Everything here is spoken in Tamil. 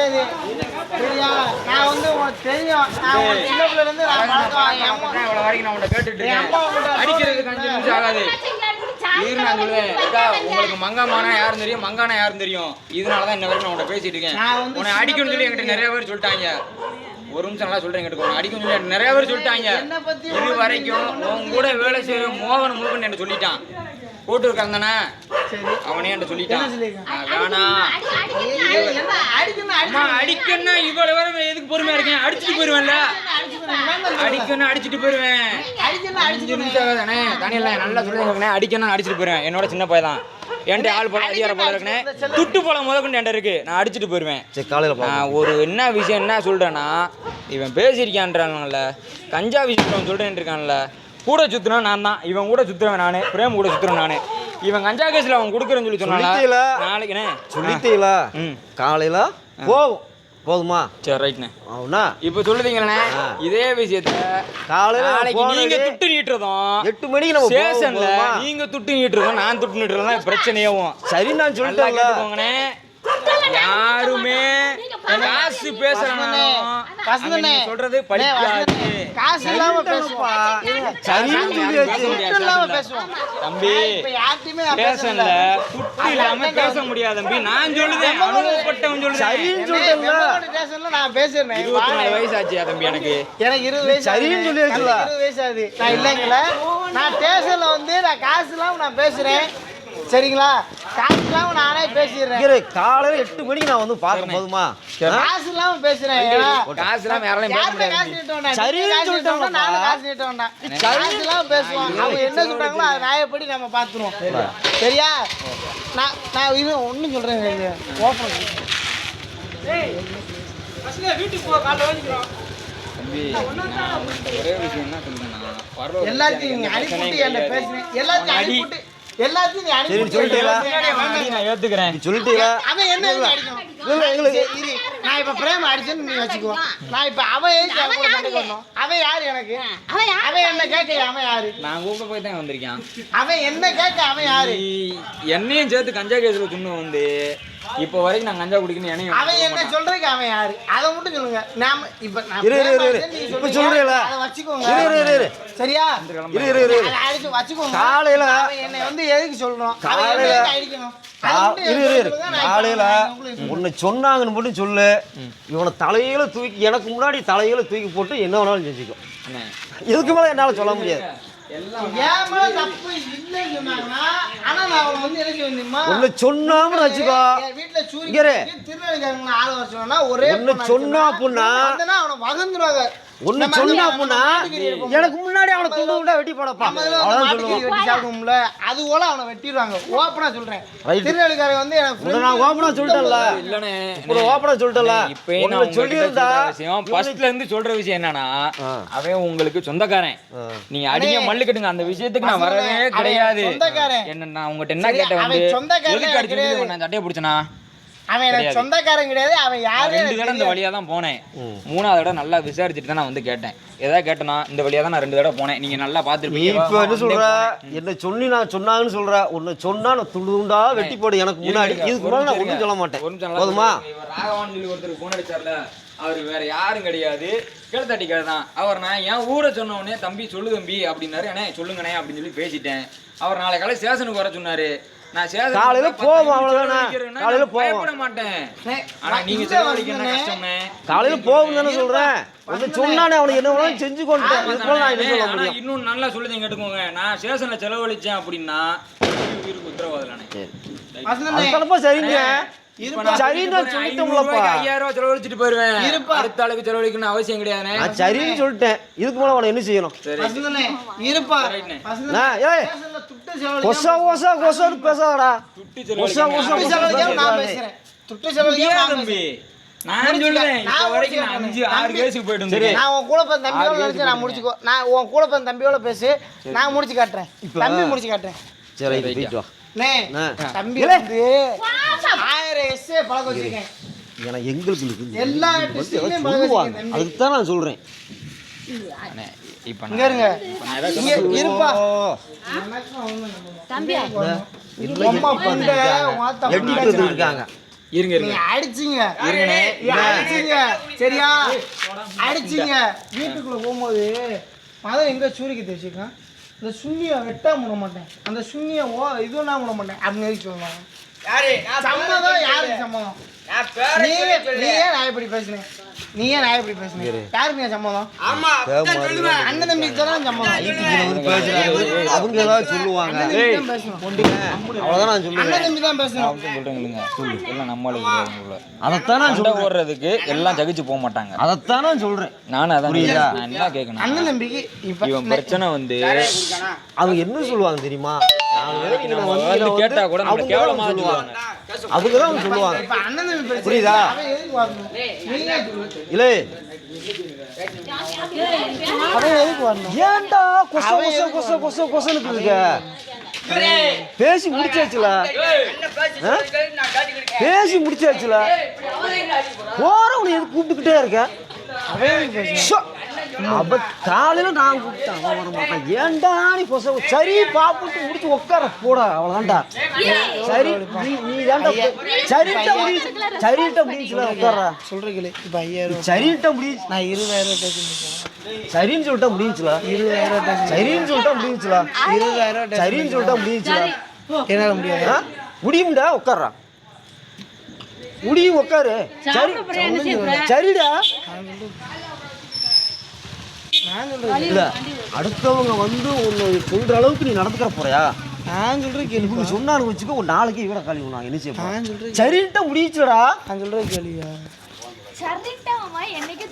கிடையாது. சரியா? நான் வந்து உனக்கு தெரியும். நான் சின்ன பிள்ளைல இருந்து நான் பழக்கம். இவ்வளவு வரைக்கும் நான் உன்னை கேட்டுட்டு இருக்கேன். அடிக்கிறதுக்கு 5 நிமிஷம் ஆகாது. நான் சொல்லுவேன், உங்களுக்கு மங்காமானா யாரும் தெரியும், மங்கானா யாரும் தெரியும். இதனாலதான் இன்ன வரைக்கும் நான் உன்னை பேசிட்டு இருக்கேன். உன்னை அடிக்கணும்னு சொல்லி என்கிட்ட நிறைய பேர் சொல்லிட்டாங்க. ஒரு நிமிஷம் நல்லா சொல்றேன் கேட்டுக்கோ. அடிக்கணும்னு சொல்லி நிறைய பேர் சொல்லிட்டாங்க. இது வரைக்கும் உன் கூட வேலை செய்யற மோகன் முருகன் என்ன சொல்லிட்டான். போட்டு இருக்காங்க தானே, அவனே என்ன சொல்லிட்டான். வேணாம் அடிக்கணும்னா இவ்வளவு வரை எதுக்கு பொறுமையா இருக்கேன். அடிச்சுட்டு போயிருவேன்ல, அடிக்கணும் அடிச்சுட்டு போயிருவேன். 5 நிமிஷம் தானே தானே நல்லா சொல்லுங்க. அடிக்கணும் அடிச்சுட்டு போயிருவேன். என்னோட சின்ன பையன் தான். என்கிட்ட ஆள் போல அதிகார போல இருக்குன்னு துட்டு போல முதற்கொண்டு என்கிட்ட இருக்கு. நான் அடிச்சுட்டு போயிருவேன். சரி காலையில் நான் ஒரு என்ன விஷயம் என்ன சொல்றேன்னா, இவன் பேசியிருக்கான்றான்ல, கஞ்சா விஷயம் சொல்றேன் இருக்கான்ல, கூட சுத்துறேன் நான் தான். இவன் கூட சுத்துறேன் நானு, பிரேம் கூட சுத்துறேன் நானு. இவன் கஞ்சா கேஸ்ல அவன் கொடுக்குறேன்னு சொல்லி சொன்னால நாளைக்குண்ணே சொல்லிட்டீங்களா. காலையில போகும் போதுமா? சரி ரைட்ண்ணே. அவனா இப்ப சொல்லுதீங்களே இதே விஷயத்த நாளைக்கு நீங்க துட்டு நீட்டுறதும் 8 மணிக்கு நம்ம ஸ்டேஷன்ல நீங்க துட்டு நீட்டுறதும் நான் துட்டு நீட்டுறதும் பிரச்சனையாவும். சரி நான் சொல்லிட்டேன். யாருமே காசு பேசுறானே சொல்றது படிக்காது. காசு இல்லாம பேசுவா. தம்பி ஸ்டேஷன்ல துட்டு இல்லாம பேச முடியாது தம்பி. நான் சொல்லுதேன், அனுபவப்பட்டவன் சொல்லுதேன். நான் பேசுறேன். 24 வயசு ஆச்சு தம்பி. எனக்கு 20 வயசு. சரின்னு சொல்லி 20 வயசு ஆகுது. நான் இல்லைங்களா, நான் ஸ்டேஷன்ல வந்து நான் காசு இல்லாம நான் பேசுறேன். சரிங்களா? காசு இல்லாம நானே பேசிடுறேன். காலையில 8 மணிக்கு நான் வந்து பார்க்க போதுமா? காசு இல்லாம பேசுறேன். காசு இல்லாம யாராலையும் பேச முடியாது. சரின்னு சொல்லிட்டோம்னா நானும் காசு நீட்ட வேண்டாம். காசு இல்லாம பேசுவான். அவங்க என்ன சொல்றாங்களோ அதை நியாயப்படி நம்ம பார்த்துருவோம். சரியா? நான் இது ஒன்றும் சொல்றேன். ஓப்பன் வீட்டுக்கு போ, காலைல வாங்கிக்கிறோம். ஒரே விஷயம் என்ன சொல்றேன்னா, எல்லாத்தையும் அடிப்புட்டு என்ன பேசுறேன். எல்லாத்தையும் அடிப்புட்டு எல்லாத்தையும் நீ அனுப்பி சொல்லிட்டீங்களா? நான் ஏத்துக்கிறேன். சொல்லிட்டீங்களா? அவன் என்ன அடிக்கணும்? நான் இப்ப பிரேம் அடிச்சேன்னு நீ வச்சுக்கோ. நான் இப்ப அவன் அவன் யாரு எனக்கு? அவன் என்ன கேட்க அவன் யாரு? நான் கூப்பிட்டு போய் தான் வந்திருக்கேன். அவன் என்ன கேட்க அவன் யாரு? என்னையும் சேர்த்து கஞ்சா கேஸ்ல துண்ணு வந்து இப்ப வரைக்கும் நான் கஞ்சா குடிக்கணும். என்னையும் அவன் என்ன சொல்றதுக்கு அவன் யாரு? அதை மட்டும் சொல்லுங்க. நாம இப்ப இப்ப சொல்றீங்களா? அதை வச்சுக்கோங்க. சரியா? அடிச்சு வச்சுக்கோங்க. காலையில என்னை வந்து எதுக்கு சொல்றோம்? காலையில அடிக்கணும். காலையில உன்னை சொன்னாங்கன்னு மட்டும் சொல்லு. இவனை தலையில தூக்கி எனக்கு முன்னாடி தலையில தூக்கி போட்டு என்ன வேணாலும் செஞ்சுக்கோ. இதுக்கு மேல என்னால சொல்ல முடியாது. சொன்னாம வச்சுக்கோ. சொன்னா அப்படின்னா ஒண்ணு சொன்னா அப்படின்னா எனக்கு முன்னாடி அவனை துண்டு துண்டா வெட்டி போடப்பா. அது போல அவனை வெட்டிடுவாங்க. ஓப்பனா சொல்றேன். திருநெல்வேலிக்காரங்க வந்து நான் ஓப்பனா சொல்லிட்டேன்ல. இல்லனே ஓப்பனா சொல்லிட்டேன்ல. இப்போ நான் சொல்லியிருந்தா விஷயம் ஃபர்ஸ்ட்ல இருந்து சொல்ற விஷயம் என்னன்னா, அவன் உங்களுக்கு சொந்தக்காரன். நீங்க அடிங்க மல்லு கட்டுங்க. அந்த விஷயத்துக்கு நான் வரவே கிடையாது. என்ன நான் உங்ககிட்ட என்ன கேட்டேன் வந்து எதுக்கு அடிச்சிட்டு நான் சட்டையை பிடிச்சனா? அவன் எனக்கு சொந்தக்காரன் கிடையாது. அவன் யாரு? 2 தடவை இந்த வழியா தான் போனேன். 3ஆவது தடவை நல்லா விசாரிச்சுட்டு தான் நான் வந்து கேட்டேன். ஏதாவது கேட்டனா இந்த வழியா தான் நான் 2 தடவை போனேன். நீங்க நல்லா பாத்துருப்பீங்க. இப்போ என்ன சொல்ற? என்ன சொல்லி நான் சொன்னாங்கன்னு சொல்ற. உன்னை சொன்னா நான் துண்டு துண்டா வெட்டி போடு எனக்கு முன்னாடி. இதுக்கு மேல நான் ஒண்ணும் சொல்ல மாட்டேன். போதுமா? ராகவான் சொல்லி ஒருத்தர் போன் அடிச்சார்ல, அவர் வேற யாரும் கிடையாது, கேள்தட்டிக்கார தான். அவர் நான் என் ஊரை சொன்ன உடனே தம்பி சொல்லு தம்பி அப்படின்னாரு. அண்ணே சொல்லுங்கண்ணே அப்படின்னு சொல்லி பேசிட்டேன். அவர் நாளை காலை ஸ்டேஷனுக்கு வர சொன்னாரு. நான் காலையில போவோம். அவ்வளவுதானே? காலையில பயப்பட மாட்டேன். ஆனா நீங்க செலவழிக்கணும் கஷ்டம்னே. காலையில போகும் தானே சொல்றேன். ஒண்ணு சொன்னானே அவனுக்கு என்ன வேணாலும் செஞ்சு கொண்டுட்டேன். இதுக்கு நான் என்ன சொல்ல முடியும்? இன்னும் நல்லா சொல்லுங்க கேட்டுக்கோங்க. நான் ஸ்டேஷன்ல செலவழிச்சேன் அப்படின்னா உயிருக்கு உத்தரவாதம். அதுதானப்பா சரிங்க. சரின்னு சொல்லிட்டோம்லப்பா. 5000 ரூபாய் செலவழிச்சிட்டு போயிருவேன். அடுத்த ஆளுக்கு செலவழிக்கணும் அவசியம் கிடையாது. நான் சரின்னு சொல்லிட்டேன். இதுக்கு மேல அவனை என்ன செய்யணும்? பேசாதடா. நான் சொல்றேன் இப்ப வரைக்கும் 5-6 கேஸுக்கு போயிட்டு சரி. நான் உன் கூட பிறந்த தம்பியோட நினைச்சு நான் முடிச்சுக்கோ. நான் உன் கூட பிறந்த தம்பியோட பேசி நான் முடிச்சு காட்டுறேன். தம்பி முடிச்சு காட்டுறேன். சரி போயிட்டு வா. தம்பி வந்து 1000 எஸ்ஏ பழக்க வச்சிருக்கேன். ஏன்னா எங்களுக்கு இருக்குது எல்லா எஸ்ஏயும் பழக்க வச்சிருக்கேன். அதுக்கு தான் நான் சொல்றேன். இப்ப இங்க இருங்க. இங்க இருப்பா. தம்பி அம்மா பண்ட எட்டிட்டு இருக்காங்க. இருங்க நீங்க இருங்க அடிச்சீங்க இருங்கண்ணே. அடிச்சீங்க சரியா அடிச்சீங்க வீட்டுக்குள்ள போகும்போது மதம் எங்க சூரிக்கு தேய்ச்சிருக்கான் இந்த சுண்ணியை வெட்டாம விட மாட்டேன் அந்த சுண்ணியை இதுவும் நான் விட மாட்டேன் அப்படின்னு எழுதி சொல்லுவாங்க சம்மதம் யாருக்கு சம்மதம் நீயே நான் எப்படி பேசுனேன் நீயே நான் எப்படி பேசுனேன் யாருக்கு சம்மதம் அண்ணன் தம்பிக்கு தான் சம்மதம் அவங்க ஏதாவது சொல்லுவாங்க அண்ணன் தம்பி தான் பேசணும் அவ்வளவுதான் நான் சொல்லுவேன் அண்ணன் தம்பி தான் பேசணும் சொல்றேங்க எல்லாம் நம்மளுக்கு அதைத்தான் நான் சண்டை சொல்றேன் போடுறதுக்கு எல்லாம் ஜகிச்சு போக மாட்டாங்க அதைத்தான் நான் சொல்றேன் நானும் அதான் புரியுதா? நான் என்ன கேட்கணும் அண்ணன் தம்பிக்கு இப்ப இவன் பிரச்சனை வந்து அவங்க என்ன சொல்லுவாங்க தெரியுமா நம்ம வந்து கேட்டா கூட நம்மள கேவலமா சொல்லுவாங்க அவங்க தான் சொல்லுவாங்க இப்ப அண்ணன் தம்பி பிரச்சனை புரியுதா? அவன் எதுக்கு வரணும் நீங்க இல்லை அவன் எதுக்கு வரணும் ஏன்டா கொசனுக்கு இருக்க பேசி முடிச்சாச்சுல பேசி முடிச்சாச்சுல போறவனை எது கூப்பிட்டுக்கிட்டே இருக்க ஷோ. அவ காலையில நான் கூப்பிட்டேன் அவன் வர மாட்டான் ஏன்டா நீ சரி பாப்புட்டு முடிச்சு உட்கார போடா அவ்வளவுதான்டா சரி நீ தான்டா சரிட்ட முடிச்சுல உட்கார்றா சொல்றீங்களே இப்ப 5000 சரிட்ட முடிச்சு நான் 20000 பேசுறேன் சரின்னு சொல்லிட்டா முடிஞ்சுல 20000 சரின்னு சொல்லிட்டா முடிஞ்சுல 20000 சரின்னு சொல்லிட்டா முடிஞ்சுல என்னால முடியாது முடியும்டா உட்கார்றா முடியும் உட்காரு சரி சரிடா நான் சொல்றேன் இல்ல அடுத்தவங்க வந்து உன்னை சொல்ற அளவுக்கு நீ நடந்துக்கிற போறியா நான் சொல்றேன் கேள்வி இப்படி சொன்னான்னு வச்சுக்கோ ஒரு நாளைக்கு இவட கழிவு நான் என்ன செய்ய நான் சொல்றேன் சரின்ட்டு முடிச்சுடா நான் சொல்றேன் கேள்வியா சரிட்டா மாமா என்னைக்கு